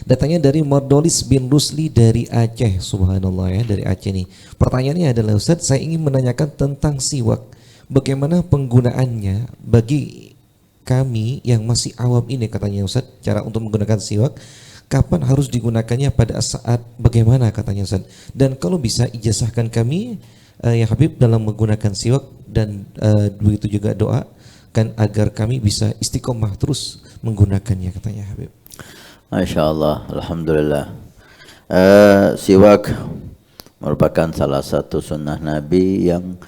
Datangnya dari Mordolis bin Rusli dari Aceh, subhanallah ya, dari Aceh nih. Pertanyaannya adalah, Ustadz, saya ingin menanyakan tentang siwak. Bagaimana penggunaannya bagi kami yang masih awam ini, katanya Ustadz, cara untuk menggunakan siwak. Kapan harus digunakannya, pada saat bagaimana, katanya Ustadz. Dan kalau bisa ijazahkan kami ya Habib dalam menggunakan siwak, dan begitu juga doa kan agar kami bisa istiqomah terus menggunakannya, katanya Habib. Masya Allah, Alhamdulillah. Siwak merupakan salah satu sunnah Nabi yang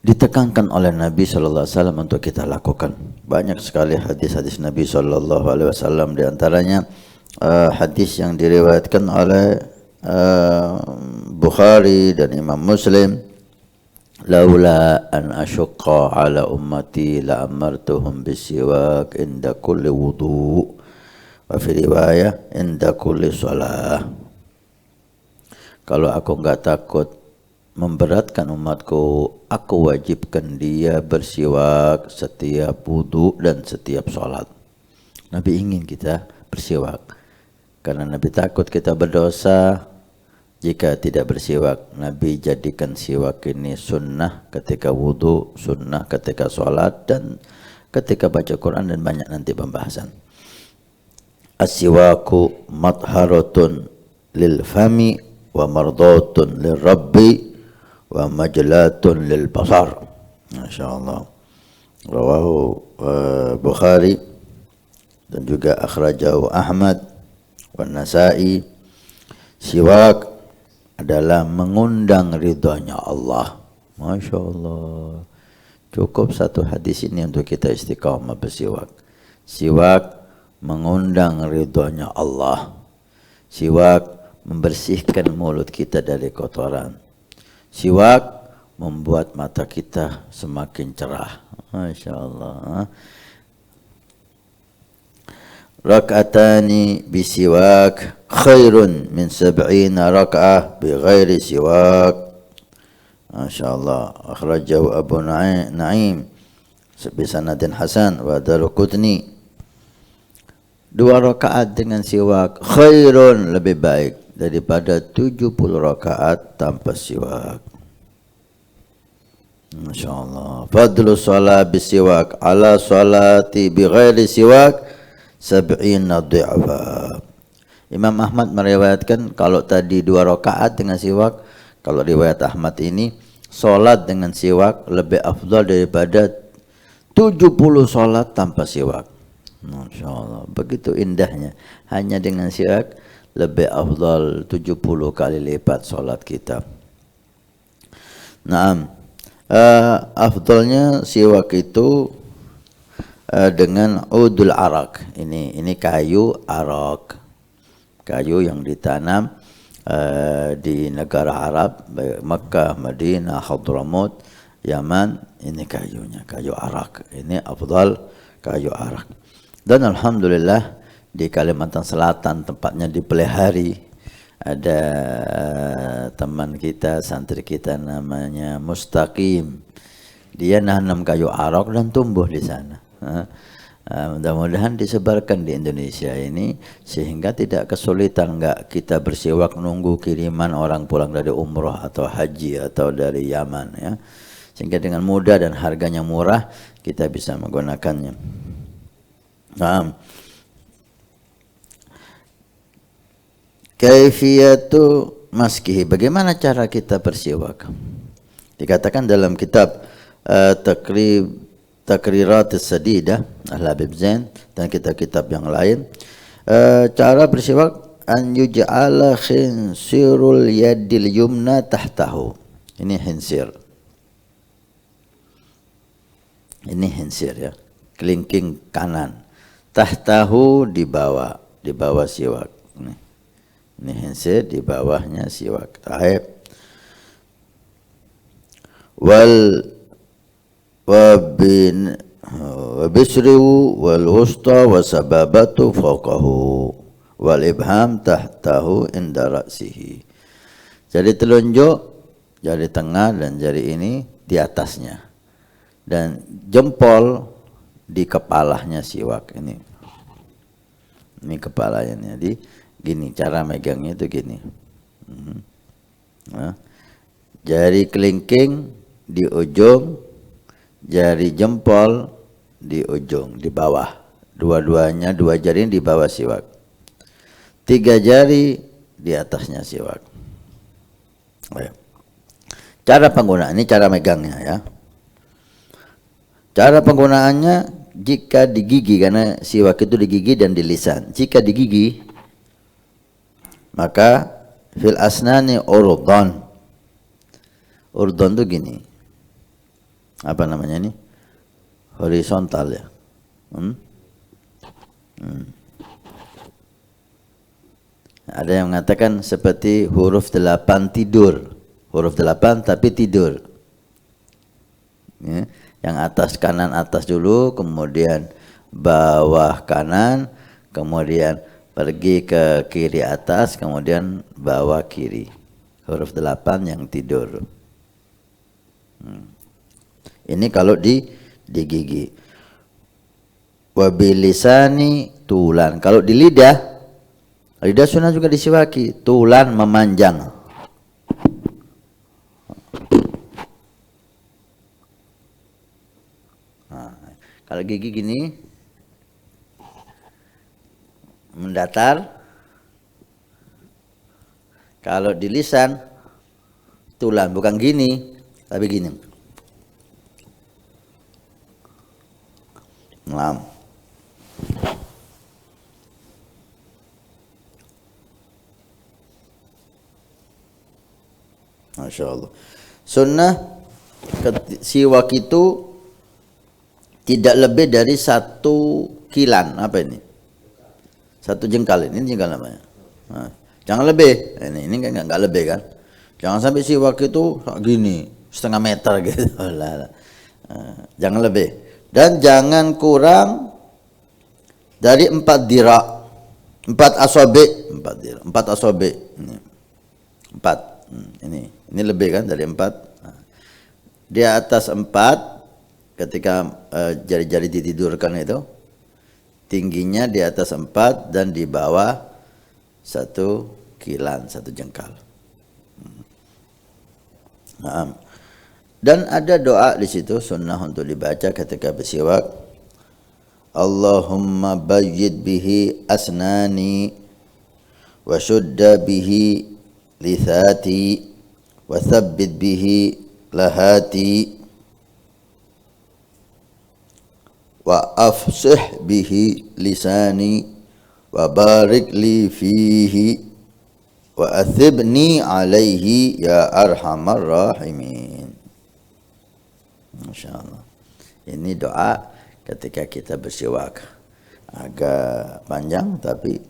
ditekankan oleh Nabi Sallallahu Alaihi Wasallam untuk kita lakukan. Banyak sekali hadis-hadis Nabi Sallallahu Alaihi Wasallam, di antaranya hadis yang diriwayatkan oleh Bukhari dan Imam Muslim. Laula an asyqa ala ummati la amartuhum bisiwak inda kulli wudu wa fi riwayah inda kulli shalah. Kalau aku enggak takut memberatkan umatku, aku wajibkan dia bersiwak setiap wudu dan setiap sholat. Nabi ingin kita bersiwak karena Nabi takut kita berdosa jika tidak bersiwak. Nabi jadikan siwak ini sunnah ketika wudu, sunnah ketika sholat, dan ketika baca Quran, dan banyak nanti pembahasan. As-siwaku matharatun lil fami wa mardatun lil rabbi wa majlatun lil basar. Masya Allah. Rawahu Bukhari, dan juga akhrajahu Ahmad wa Nasai. Siwak adalah mengundang ridhonya Allah. Masya Allah. Cukup satu hadis ini untuk kita istiqamah bersiwak. Siwak mengundang ridhonya Allah. Siwak membersihkan mulut kita dari kotoran. Siwak membuat mata kita semakin cerah. Masya Allah. Rak'atani bisiwak khairun min 70 rak'ah bighairi siwak. Masya Allah. Akhrajahu Abu Naim bisanadin hasan wa Daruqutni. 2 rakaat dengan siwak khairun, lebih baik daripada 70 rakaat tanpa siwak. Masya Allah. Fadlu salat bisiwak ala salati bighairi siwak 70 dhi'fa. Imam Ahmad meriwayatkan kalau tadi 2 rakaat dengan siwak, kalau riwayat Ahmad ini solat dengan siwak lebih afdal daripada 70 solat tanpa siwak. Masya Allah, begitu indahnya. Hanya dengan siwak lebih afdal 70 kali lipat solat kita. Naam, afdalnya siwak itu dengan udul arak. Ini kayu arak, kayu yang ditanam di negara Arab, Makkah, Madinah, Hadramut, Yaman. Ini kayunya, kayu arak. Ini afdal kayu arak. Dan alhamdulillah di Kalimantan Selatan, tempatnya di Pelihari, ada teman kita, santri kita namanya Mustaqim. Dia nanam kayu arak dan tumbuh di sana. Mudah-mudahan disebarkan di Indonesia ini sehingga tidak kesulitan enggak kita bersiwak nunggu kiriman orang pulang dari umrah atau haji atau dari Yaman ya. Sehingga dengan mudah dan harganya murah kita bisa menggunakannya. Kaifiyatu maskihi, bagaimana cara kita bersiwak? Dikatakan dalam kitab Takrirat As-Sadidah Al-Habib Zain dan kitab-kitab yang lain, cara bersiwak an yuj'ala khinsirul yadil yumna tahtahu. Ini khinsir. Ini khinsir ya, kelingking kanan. Tahtahu di bawah siwak. Ini khinsir, di bawahnya siwak. Taib. Wabisriu wal wusta wasababatu fawqahu wal ibham tahtahu inda ra'sihi. Jari telunjuk, jari tengah dan jari ini di atasnya, dan jempol di kepalanya siwak ini. Ini kepalanya. Jadi gini, cara megangnya itu gini. Nah, jari kelingking di ujung, jari jempol di ujung, di bawah. Dua-duanya, dua jari di bawah siwak. 3 jari di atasnya siwak. Ayo. Cara penggunaan, ini cara megangnya ya. Cara penggunaannya jika di gigi, karena siwak itu di gigi dan di lisan. Jika di gigi, maka fil asnani urdon. Urdon itu gini. Apa namanya ini? Horizontal ya. Ada yang mengatakan seperti huruf 8 tidur. Huruf 8 tapi tidur. Ya. Yang atas kanan atas dulu, kemudian bawah kanan, kemudian pergi ke kiri atas, kemudian bawah kiri. Huruf 8 yang tidur. Ini kalau di gigi. Wabilisani tulan. Kalau di lidah, lidah sunnah juga disiwaki. Tulan memanjang. Kalau gigi gini mendatar. Kalau di lisan tulan, bukan gini tapi gini. Nah. Masya Allah. Sunnah siwak itu tidak lebih dari 1 kilan. Apa ini? 1 jengkal. Ini jengkal namanya. Nah, jangan lebih. Ini kan nggak lebih kan? Jangan sampai siwak itu gini, setengah meter gitu. Jangan lebih. Dan jangan kurang dari 4 dira. 4 asobe. 4 asobe. Ini. 4. Ini lebih kan dari 4. Nah, di atas 4. Ketika jari-jari ditidurkan itu, tingginya di atas 4 dan di bawah 1 kilan, 1 jengkal. Nah, dan ada doa di situ sunnah untuk dibaca ketika bersiwak. Allahumma bayyid bihi asnani wa shudda bihi lithati wa thabbit bihi lahati wa afsih bihi lisani wa barik li fihi wa athibni alaihi ya arhamar rahimin. Masya Allah. Ini doa ketika kita bersiwak. Agak panjang tapi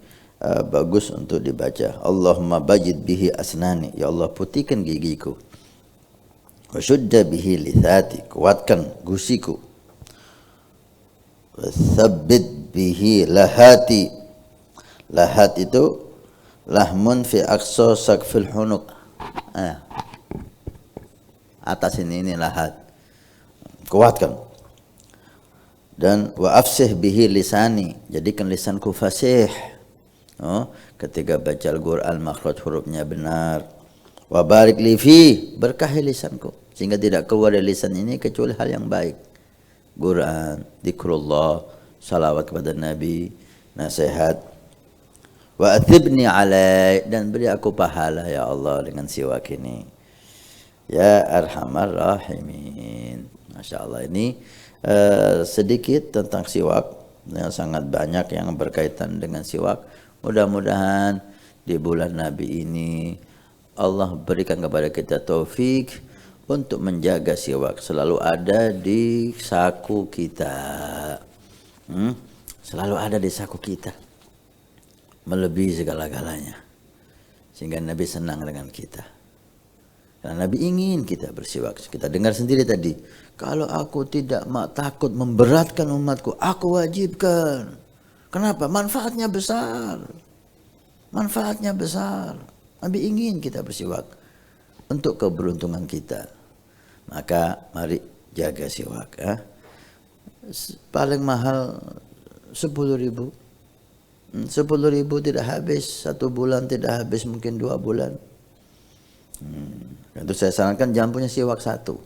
bagus untuk dibaca. Allahumma bajid bihi asnani. Ya Allah, putihkan gigiku. Wa syudda bihi lithati. Kuatkan gusiku. Tsabbit bihi lahati. Lahat itu lahmun fi aqsa saqfil hunuq. Atas ini lahat. Kuatkan. Dan wa afsih bihi lisani. Jadikan lisanku fasih. Ketika baca Al-Quran makhraj hurufnya benar. Wa barik li fi, berkahi lisanku sehingga tidak keluar dari lisan ini kecuali hal yang baik. Quran, zikrullah, salawat kepada Nabi, nasihat. Wa athibni alai, dan beri aku pahala ya Allah dengan siwak ini. Ya arhamar rahimin. Masya Allah, ini sedikit tentang siwak yang sangat banyak yang berkaitan dengan siwak. Mudah-mudahan di bulan Nabi ini Allah berikan kepada kita taufik untuk menjaga siwak selalu ada di saku kita. Selalu ada di saku kita. Melebihi segala-galanya. Sehingga Nabi senang dengan kita. Karena Nabi ingin kita bersiwak. Kita dengar sendiri tadi. Kalau aku tidak takut memberatkan umatku, aku wajibkan. Kenapa? Manfaatnya besar. Manfaatnya besar. Nabi ingin kita bersiwak untuk keberuntungan kita. Maka mari jaga siwak. Paling mahal 10.000. 10.000 tidak habis, 1 bulan tidak habis, mungkin 2 bulan. Itu saya sarankan jangan punya siwak 1.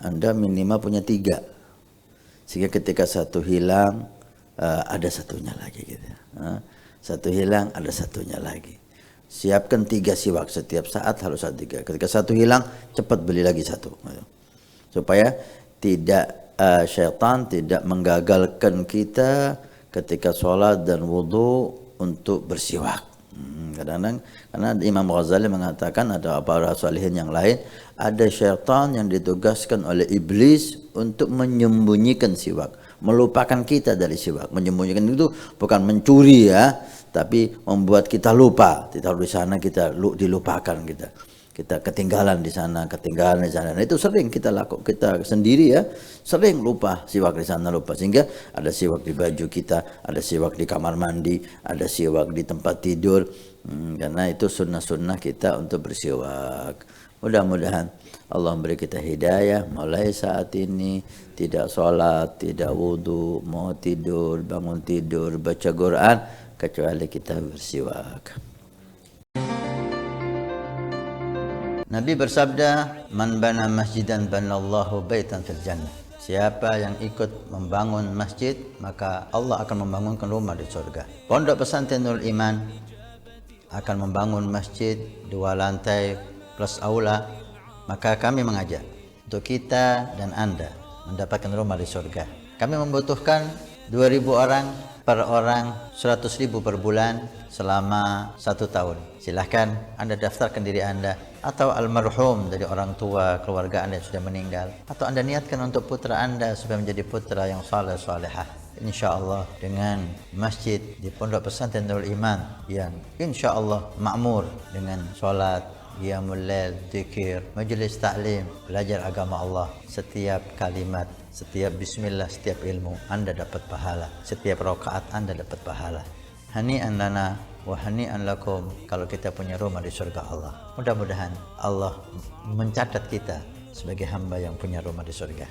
Anda minimal punya 3. Sehingga ketika 1 hilang, ada satunya lagi gitu. 1 hilang, ada satunya lagi. Siapkan 3 siwak setiap saat harus ada 3. Ketika 1 hilang, cepat beli lagi 1. Supaya tidak syaitan tidak menggagalkan kita ketika sholat dan wudhu untuk bersiwak. Kadang-kadang karena Imam Ghazali mengatakan ada para salihin yang lain, ada syaitan yang ditugaskan oleh iblis untuk menyembunyikan siwak, melupakan kita dari siwak. Menyembunyikan itu bukan mencuri ya, tapi membuat kita lupa. Kita di sana kita dilupakan kita ketinggalan di sana, ketinggalan di sana. Nah, itu sering kita lakukan, kita sendiri ya, sering lupa siwak di sana, lupa. Sehingga ada siwak di baju kita, ada siwak di kamar mandi, ada siwak di tempat tidur. Karena itu sunnah-sunnah kita untuk bersiwak. Mudah-mudahan Allah memberi kita hidayah mulai saat ini, tidak sholat, tidak wudhu, mau tidur, bangun tidur, baca Quran, kecuali kita bersiwak. Nabi bersabda, "Man bana masjidan banallahu baitan fil jannah." Siapa yang ikut membangun masjid, maka Allah akan membangunkan rumah di surga. Pondok Pesantren Nurul Iman akan membangun masjid 2 lantai plus aula. Maka kami mengajak untuk kita dan Anda mendapatkan rumah di surga. Kami membutuhkan 2.000 orang per orang, 100.000 per bulan selama 1 tahun. Silahkan Anda daftarkan diri Anda atau almarhum dari orang tua keluarga Anda yang sudah meninggal, atau Anda niatkan untuk putra Anda supaya menjadi putra yang saleh salehah. Insyaallah dengan masjid di Pondok Pesantren Nurul Iman yang insyaallah makmur dengan salat, qiyamul lail, zikir, majelis taklim, belajar agama Allah. Setiap kalimat, setiap bismillah, setiap ilmu Anda dapat pahala. Setiap rakaat Anda dapat pahala. Hani'an lana wa hani'an lakum kalau kita punya rumah di surga Allah. Mudah-mudahan Allah mencatat kita sebagai hamba yang punya rumah di surga.